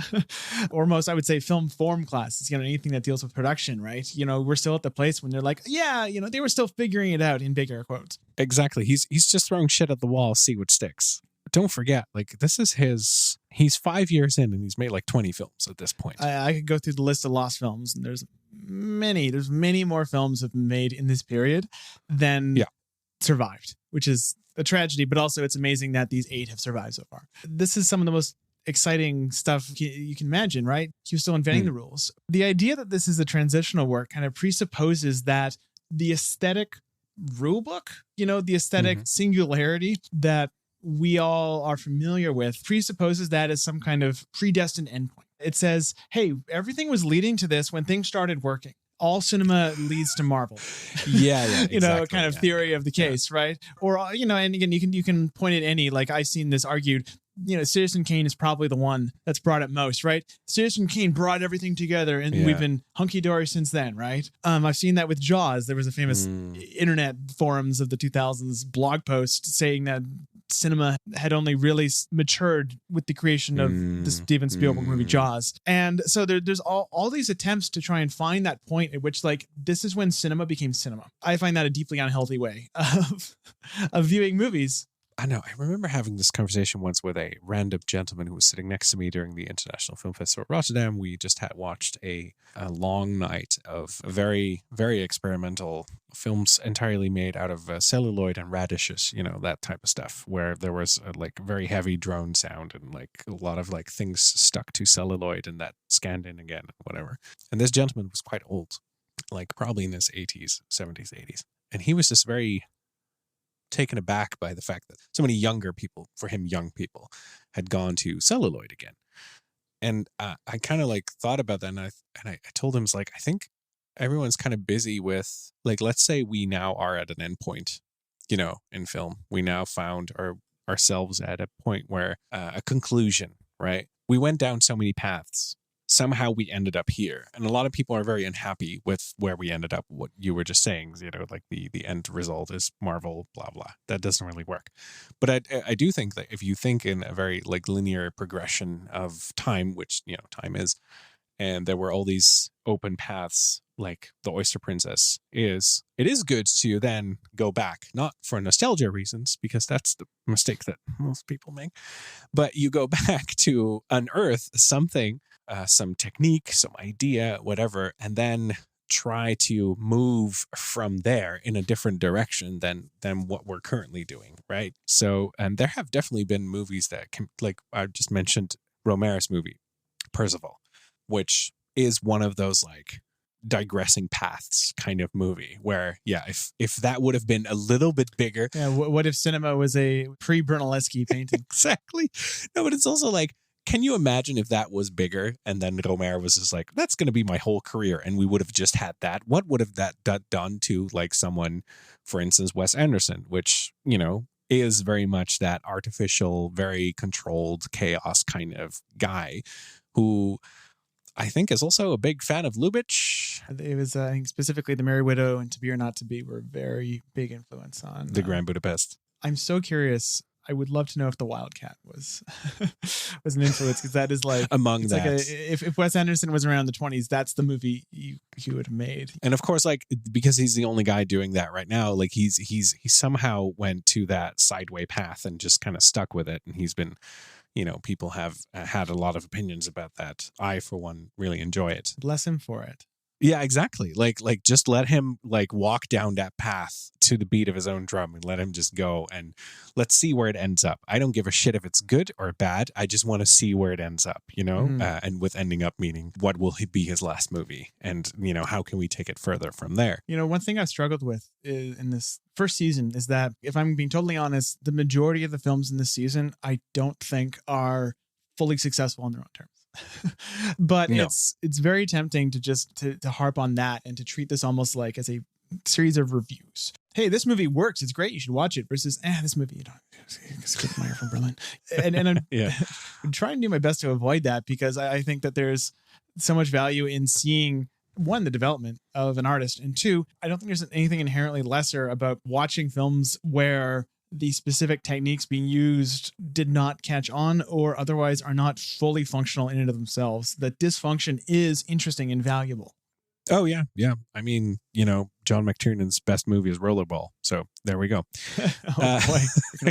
or most, I would say, film form classes, anything that deals with production, right? We're still at the place when they're like, yeah, they were still figuring it out, in big air quotes.
Exactly. He's just throwing shit at the wall, see what sticks. Don't forget, like, this is he's 5 years in and he's made like 20 films at this point.
I could go through the list of lost films, and there's many more films have been made in this period than survived, which is a tragedy, but also it's amazing that these 8 have survived so far. This is some of the most exciting stuff you can imagine, right? He was still inventing the rules. The idea that this is a transitional work kind of presupposes that the aesthetic rulebook, the aesthetic singularity that we all are familiar with, presupposes that as some kind of predestined endpoint. It says, hey, everything was leading to this when things started working. All cinema leads to Marvel.
Exactly.
Kind of theory of the case, right? Or, and again, you can point at any, like I've seen this argued, Citizen Kane is probably the one that's brought it most, right? Citizen Kane brought everything together and we've been hunky-dory since then, right? I've seen that with Jaws. There was a famous internet forums of the 2000s blog post saying that cinema had only really matured with the creation of the Steven Spielberg movie Jaws. And so there's all these attempts to try and find that point at which, like, this is when cinema became cinema. I find that a deeply unhealthy way of viewing movies.
I know. I remember having this conversation once with a random gentleman who was sitting next to me during the International Film Festival at Rotterdam. We just had watched a long night of very, very experimental films entirely made out of celluloid and radishes, that type of stuff, where there was like very heavy drone sound and like a lot of like things stuck to celluloid and that scanned in again and whatever. And this gentleman was quite old, like probably in his 80s, 70s, 80s. And he was just very taken aback by the fact that so many young people had gone to celluloid again. And I kind of like thought about that, and I told him, it's like, I think everyone's kind of busy with, like, let's say we now are at an end point, in film. We now found ourselves at a point where a conclusion, right? We went down so many paths. Somehow we ended up here. And a lot of people are very unhappy with where we ended up. What you were just saying, like the end result is Marvel, blah, blah. That doesn't really work. But I do think that if you think in a very like linear progression of time, which, time is, and there were all these open paths like The Oyster Princess it is good to then go back, not for nostalgia reasons, because that's the mistake that most people make, but you go back to unearth something, some technique, some idea, whatever, and then try to move from there in a different direction than what we're currently doing, right? So, and there have definitely been movies that can, like I just mentioned, Romero's movie, Percival, which is one of those like digressing paths kind of movie where, if that would have been a little bit bigger.
Yeah, what if cinema was a pre-Brunelleschi painting?
Exactly. No, but it's also like, can you imagine if that was bigger and then Romero was just like, that's going to be my whole career, and we would have just had that? What would have that done to like someone, for instance, Wes Anderson, which, is very much that artificial, very controlled chaos kind of guy who I think is also a big fan of Lubitsch.
It was, I think, specifically The Merry Widow and To Be or Not to Be were very big influence on
The Grand Budapest.
I'm so curious. I would love to know if the Wildcat was was an influence, because that is like
among
it's
that.
like if Wes Anderson was around in the 20s, that's the movie he would have made.
And of course, like, because he's the only guy doing that right now, like he somehow went to that sideway path and just kind of stuck with it. And he's been, people have had a lot of opinions about that. I, for one, really enjoy it.
Bless him for it.
Yeah, exactly. Like just let him like walk down that path to the beat of his own drum and let him just go, and let's see where it ends up. I don't give a shit if it's good or bad. I just want to see where it ends up, and with ending up meaning what will be his last movie, and how can we take it further from there?
One thing I've struggled with in this first season is that, if I'm being totally honest, the majority of the films in this season I don't think are fully successful in their own terms. But
No.
it's very tempting to just to harp on that and to treat this almost like as a series of reviews. Hey, this movie works, it's great, you should watch it, versus this movie, Meyer from Berlin. And I'm, I'm trying to do my best to avoid that, because I think that there's so much value in seeing, one, the development of an artist, and two, I don't think there's anything inherently lesser about watching films where the specific techniques being used did not catch on, or otherwise are not fully functional in and of themselves. That dysfunction is interesting and valuable.
Oh, yeah. Yeah. I mean, John McTiernan's best movie is Rollerball. So there we go.
Oh, boy.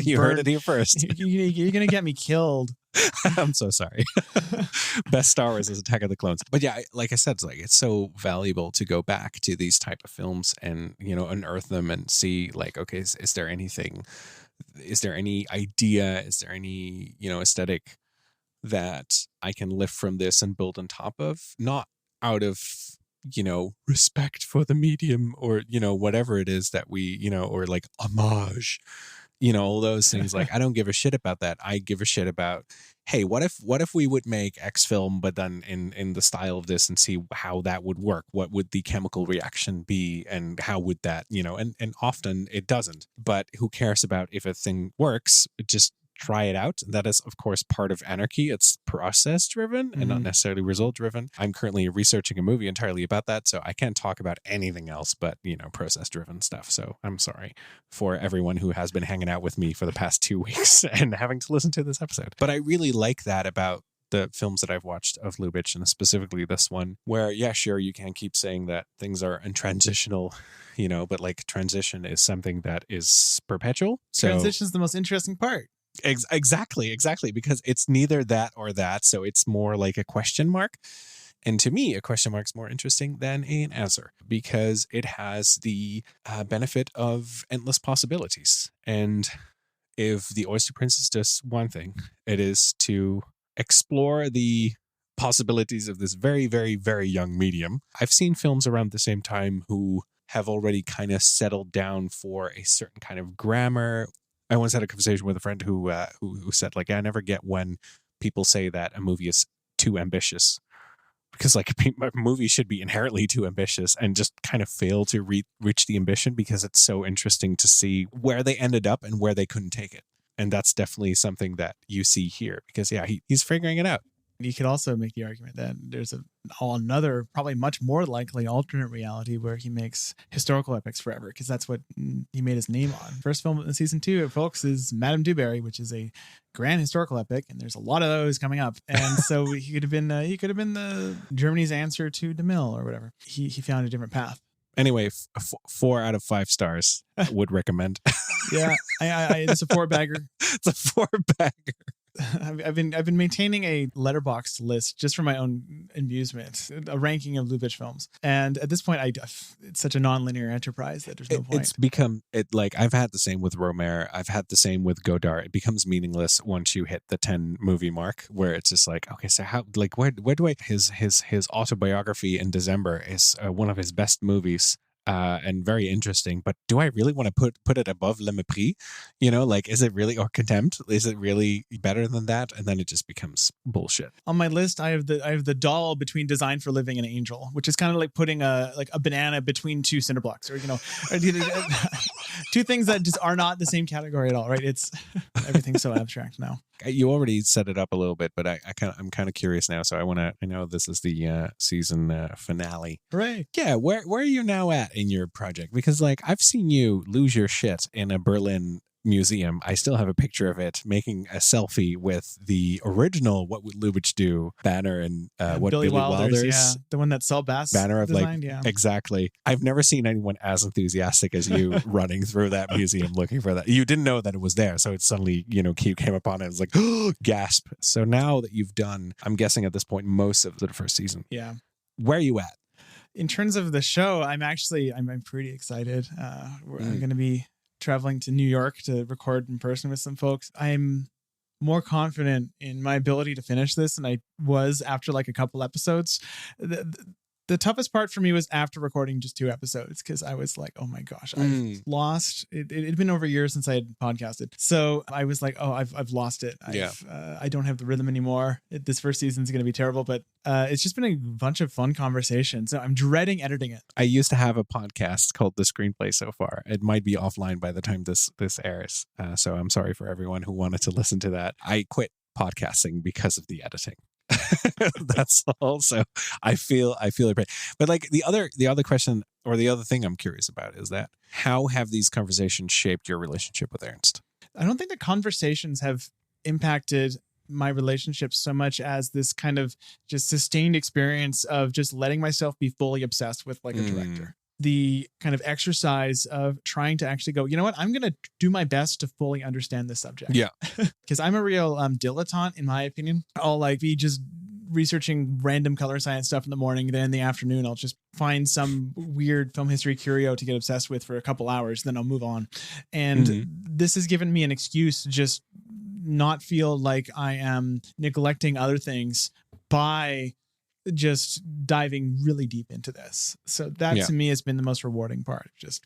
You heard it here first.
You're going to get me killed.
I'm so sorry. Best Star Wars is Attack of the Clones. But yeah, like I said, it's so valuable to go back to these type of films and, unearth them and see, like, okay, is there anything, is there any idea, is there any, aesthetic that I can lift from this and build on top of? Not out of, respect for the medium or, whatever it is that we, or like homage, all those things. Like, I don't give a shit about that. I give a shit about, hey, what if we would make X film, but then in the style of this, and see how that would work? What would the chemical reaction be? And how would that, and often it doesn't, but who cares about if a thing works? Just try it out. That is, of course, part of anarchy. It's process driven and not necessarily result driven. I'm currently researching a movie entirely about that, so I can't talk about anything else but, process driven stuff. So I'm sorry for everyone who has been hanging out with me for the past 2 weeks and having to listen to this episode. But I really like that about the films that I've watched of Lubitsch, and specifically this one, where, yeah, sure, you can keep saying that things are untransitional, but like transition is something that is perpetual. So
transition is the most interesting part.
Exactly, because it's neither that or that, so it's more like a question mark. And to me, a question mark is more interesting than an answer, because it has the benefit of endless possibilities. And if the Oyster Princess does one thing, it is to explore the possibilities of this very, very, very young medium. I've seen films around the same time who have already kind of settled down for a certain kind of grammar. I once had a conversation with a friend who said, like, I never get when people say that a movie is too ambitious, because like a movie should be inherently too ambitious and just kind of fail to reach the ambition, because it's so interesting to see where they ended up and where they couldn't take it. And that's definitely something that you see here, because he's figuring it out.
You could also make the argument that there's another, probably much more likely alternate reality where he makes historical epics forever, because that's what he made his name on. First film in season 2, folks, is Madame Dubarry, which is a grand historical epic, and there's a lot of those coming up. And so he could have been the Germany's answer to DeMille or whatever. He found a different path.
Anyway, 4 out of 5 stars would recommend.
Yeah, it's a 4-bagger.
It's a 4-bagger.
I've been maintaining a letterboxed list just for my own amusement, a ranking of Lubitsch films, and at this point, it's such a non-linear enterprise that there's no point.
It's become like I've had the same with Romer, I've had the same with Godard. It becomes meaningless once you hit the 10 movie mark, where it's just like, okay, so how, like, where do I? His autobiography in December is one of his best movies. And very interesting, but do I really want to put it above Le Mépris? Like, is it really, or Contempt? Is it really better than that? And then it just becomes bullshit.
On my list, I have the doll between Design for Living and Angel, which is kind of like putting a banana between 2 cinder blocks, or two things that just are not the same category at all, right? It's everything's so abstract now.
You already set it up a little bit, but I'm kind of curious now. So I know this is the season finale.
Hooray!
Yeah, where are you now at in your project? Because like I've seen you lose your shit in a Berlin museum, I still have a picture of it making a selfie with the original What Would Lubitsch Do banner and what Billy Wilder's
yeah, the one that Saul Bass
banner of
designed,
exactly. I've never seen anyone as enthusiastic as you running through that museum looking for that. You didn't know that it was there, so it suddenly came upon it. It's like gasp. So now that you've done, I'm guessing at this point, most of the first season.
Yeah.
Where are you at?
In terms of the show, I'm pretty excited. I'm going to be traveling to New York to record in person with some folks. I'm more confident in my ability to finish this than I was after like a couple episodes. The toughest part for me was after recording just 2 episodes, because I was like, oh my gosh, I've lost it. It had been over a year since I had podcasted. So I was like, oh, I've lost it. I don't have the rhythm anymore. This first season is going to be terrible, but it's just been a bunch of fun conversations. So I'm dreading editing it.
I used to have a podcast called The Screenplay So Far. It might be offline by the time this airs. So I'm sorry for everyone who wanted to listen to that. I quit podcasting because of the editing. That's all. So I feel it. But like the other question, or the other thing I'm curious about, is that how have these conversations shaped your relationship with Ernst?
I don't think the conversations have impacted my relationship so much as this kind of just sustained experience of just letting myself be fully obsessed with like a director. The kind of exercise of trying to actually go, you know what, I'm going to do my best to fully understand this subject.
Yeah.
Because I'm a real dilettante, in my opinion. I'll like be just researching random color science stuff in the morning. Then in the afternoon, I'll just find some weird film history curio to get obsessed with for a couple hours. Then I'll move on. And this has given me an excuse to just not feel like I am neglecting other things by just diving really deep into this. So that to me has been the most rewarding part. Just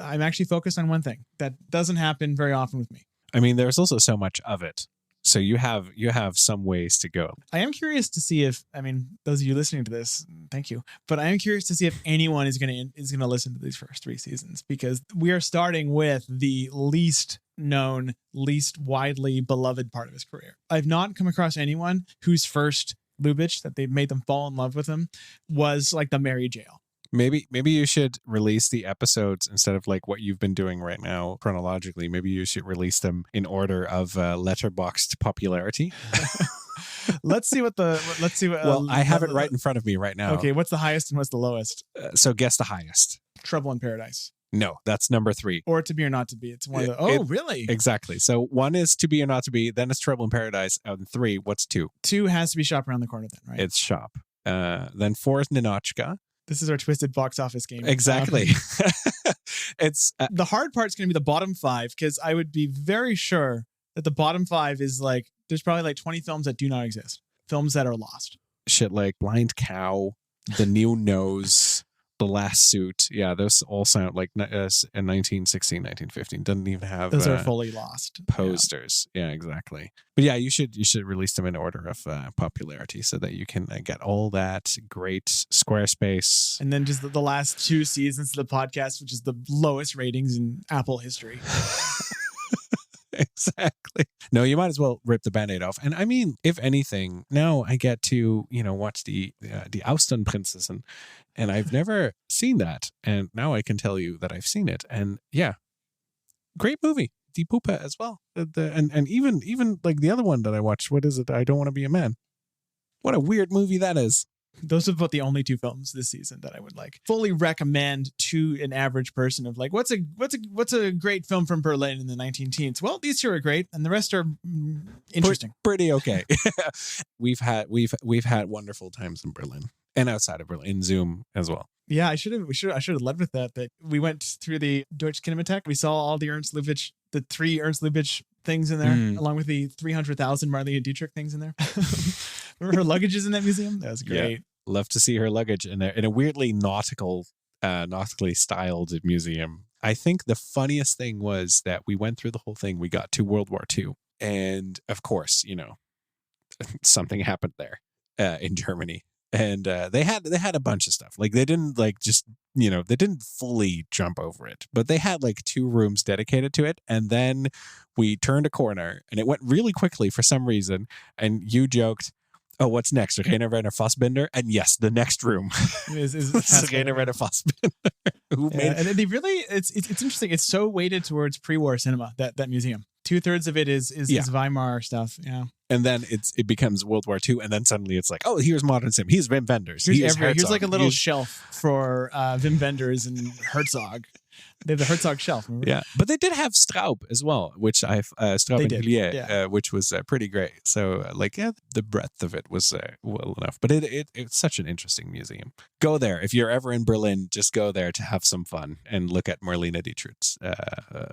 I'm actually focused on one thing. That doesn't happen very often with me.
I mean, there's also so much of it. So you have some ways to go.
I am curious to see if, I mean, those of you listening to this, thank you. But I am curious to see if anyone is going to listen to these first 3 seasons, because we are starting with the least known, least widely beloved part of his career. I've not come across anyone whose first Lubitsch, that they made them fall in love with him, was like the Mary Jail.
Maybe you should release the episodes instead of like what you've been doing right now chronologically. Maybe you should release them in order of letterboxed popularity.
Let's see what.
Well, I have it right in front of me right now.
Okay, what's the highest and what's the lowest?
So guess the highest.
Trouble in Paradise.
No, that's number 3.
Or To Be or Not to Be. It's one of the. Really?
Exactly. So 1 is To Be or Not to Be. Then it's Trouble in Paradise. And 3, what's 2?
2 has to be Shop Around the Corner then, right?
It's Shop. Then 4 is Ninochka.
This is our twisted box office game.
Exactly. It's
the hard part's going to be the bottom 5, because I would be very sure that the bottom 5 is like, there's probably like 20 films that do not exist. Films that are lost.
Shit like Blind Cow, The New Nose, The Last Suit. Yeah, those all sound like in 1916, 1915. Doesn't even have
those are fully lost
posters. Yeah, exactly. But yeah, you should release them in order of popularity so that you can get all that great Squarespace.
And then just the last 2 seasons of the podcast, which is the lowest ratings in Apple history.
Exactly. No, you might as well rip the Band-Aid off. And I mean, if anything, now I get to, watch the OYSTER Princess, and I've never seen that. And now I can tell you that I've seen it. And yeah, great movie. Die Puppe as well. And even like the other one that I watched, what is it? I Don't Want to Be a Man. What a weird movie that is.
Those are about the only 2 films this season that I would like fully recommend to an average person of like, what's a great film from Berlin in the 19 teens? Well, these 2 are great, and the rest are interesting.
Pretty okay. We've had wonderful times in Berlin and outside of Berlin, in Zoom as well.
Yeah, I should have led with that. That we went through the Deutsche Kinemathek. We saw all the the 3 Ernst Lubitsch things in there, along with the 300,000 Marlene Dietrich things in there. Remember her luggage is in that museum? That was great.
Yeah, love to see her luggage in a weirdly nautically styled museum. I think the funniest thing was that we went through the whole thing. We got to World War II, and of course, something happened there in Germany. And they had a bunch of stuff. Like they didn't like just, they didn't fully jump over it, but they had like 2 rooms dedicated to it. And then we turned a corner and it went really quickly for some reason. And you joked, Oh, what's next? Rainer Werner Fassbinder? And yes, the next room
is
Rainer Werner Fassbinder. Who made
and they really, it's interesting. It's so weighted towards pre-war cinema, that museum. 2/3 of it is Weimar stuff. Yeah.
And then it becomes World War II, and then suddenly it's like, oh, here's modern cinema. Here's Wim Wenders. Here's
like a little shelf for Wim Wenders and Herzog. They have the Herzog shelf. Remember?
Yeah, but they did have Straub as well, which Straub and Villiers, which was pretty great. So, the breadth of it was well enough. But it's such an interesting museum. Go there if you're ever in Berlin. Just go there to have some fun and look at Marlene Dietrich's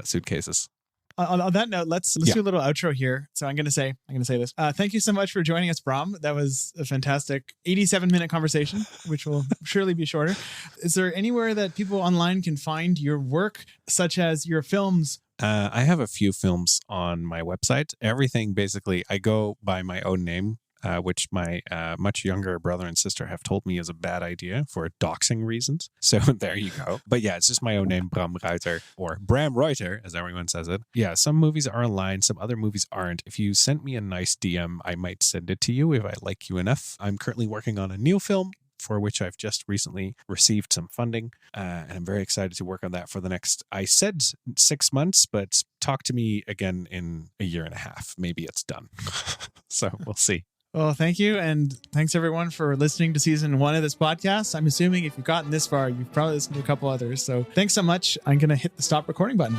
suitcases.
On that note, let's do a little outro here. So I'm going to say this. Thank you so much for joining us, Bram. That was a fantastic 87-minute conversation, which will surely be shorter. Is there anywhere that people online can find your work, such as your films?
I have a few films on my website. Everything, basically, I go by my own name, which my much younger brother and sister have told me is a bad idea for doxing reasons. So there you go. But yeah, it's just my own name, Bram Ruiter, or Bram Ruiter, as everyone says it. Yeah, some movies are online, some other movies aren't. If you sent me a nice DM, I might send it to you if I like you enough. I'm currently working on a new film, for which I've just recently received some funding. And I'm very excited to work on that for the next, I said 6 months, but talk to me again in a year and a half. Maybe it's done. So we'll see.
Well, thank you. And thanks everyone for listening to season 1 of this podcast. I'm assuming if you've gotten this far, you've probably listened to a couple others. So thanks so much. I'm going to hit the stop recording button.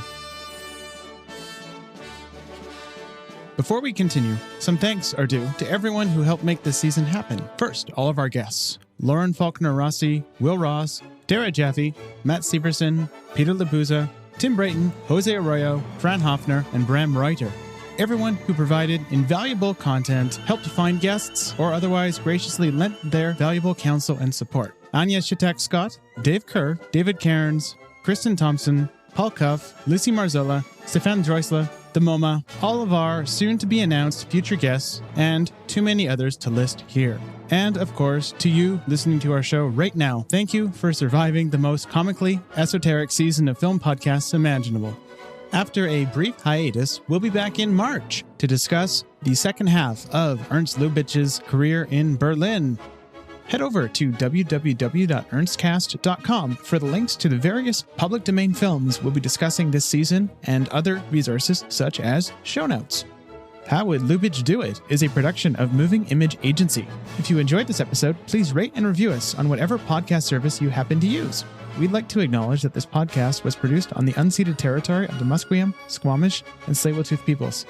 Before we continue, some thanks are due to everyone who helped make this season happen. First, all of our guests: Lauren Faulkner Rossi, Will Ross, Dara Jaffe, Matt Severson, Peter Labuza, Tim Brayton, Jose Arroyo, Fran Hoepfner, and Bram Ruiter. Everyone who provided invaluable content, helped find guests, or otherwise graciously lent their valuable counsel and support. Anya Citak-Scott, Dave Kehr, David Cairns, Kristin Thompson, Paul Cuff, Luci Marzola, Stefan Drössler, the MOMA, all of our soon-to-be-announced future guests, and too many others to list here. And, of course, to you listening to our show right now, thank you for surviving the most comically esoteric season of film podcasts imaginable. After a brief hiatus, we'll be back in March to discuss the second half of Ernst Lubitsch's career in Berlin. Head over to www.ernstcast.com for the links to the various public domain films we'll be discussing this season and other resources such as show notes. How Would Lubitsch Do It is a production of Moving Image Agency. If you enjoyed this episode, please rate and review us on whatever podcast service you happen to use. We'd like to acknowledge that this podcast was produced on the unceded territory of the Musqueam, Squamish, and Tsleil-Waututh peoples.